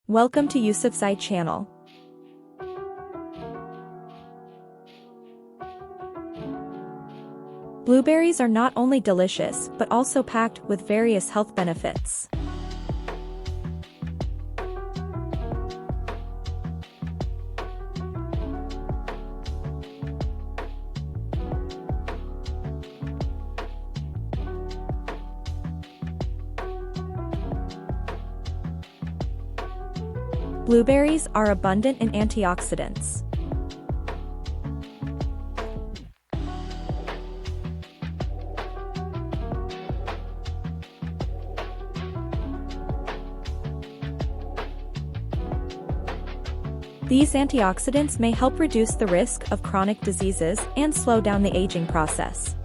Welcome to Yusuf's channel. Blueberries are not only delicious but also packed with various health benefits. Blueberries are abundant in antioxidants. These antioxidants may help reduce the risk of chronic diseases and slow down the aging process.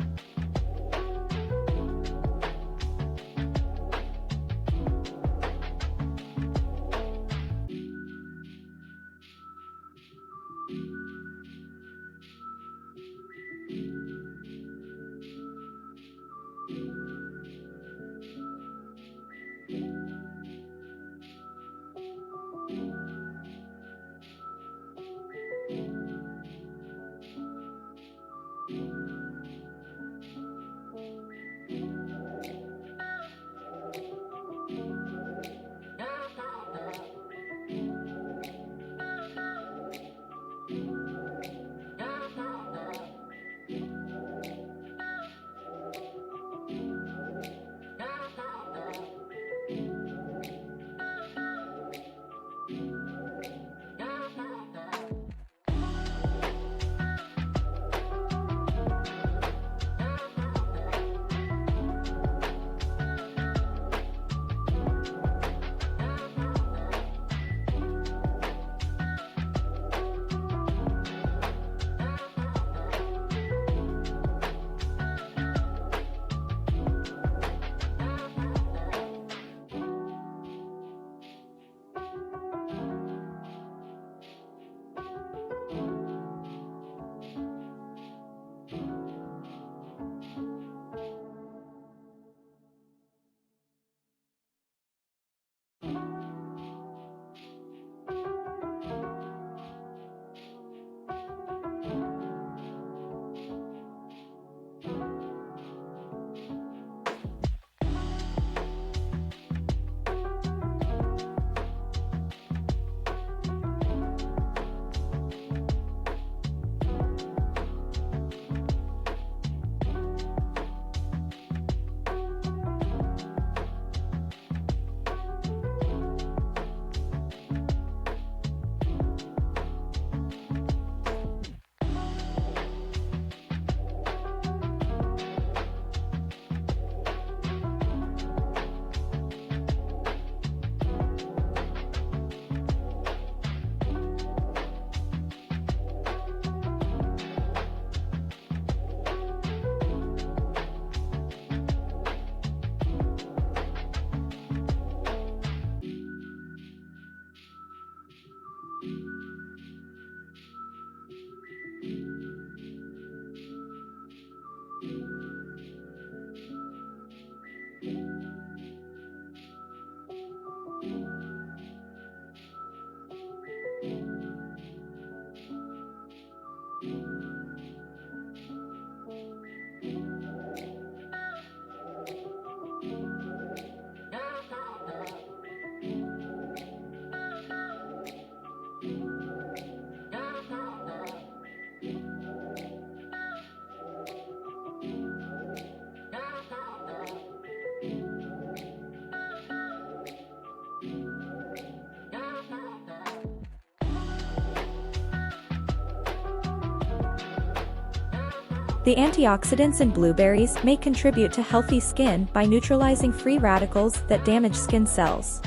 The antioxidants in blueberries may contribute to healthy skin by neutralizing free radicals that damage skin cells.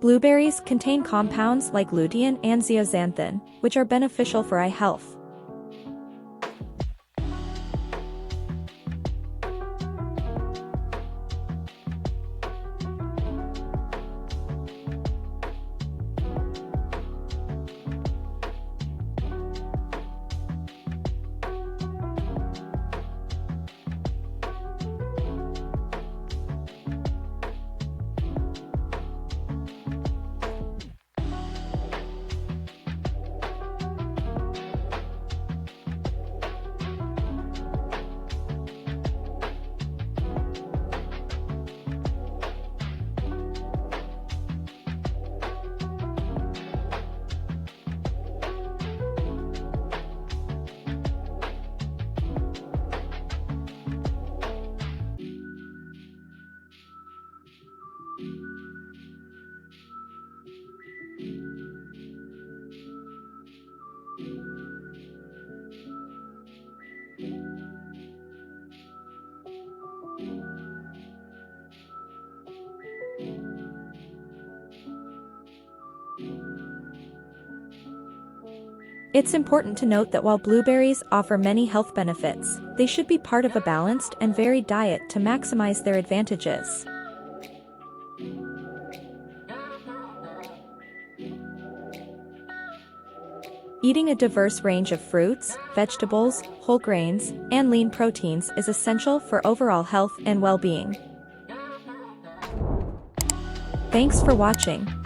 Blueberries contain compounds like lutein and zeaxanthin, which are beneficial for eye health. It's important to note that while blueberries offer many health benefits, they should be part of a balanced and varied diet to maximize their advantages. Eating a diverse range of fruits, vegetables, whole grains, and lean proteins is essential for overall health and well-being. Thanks for watching.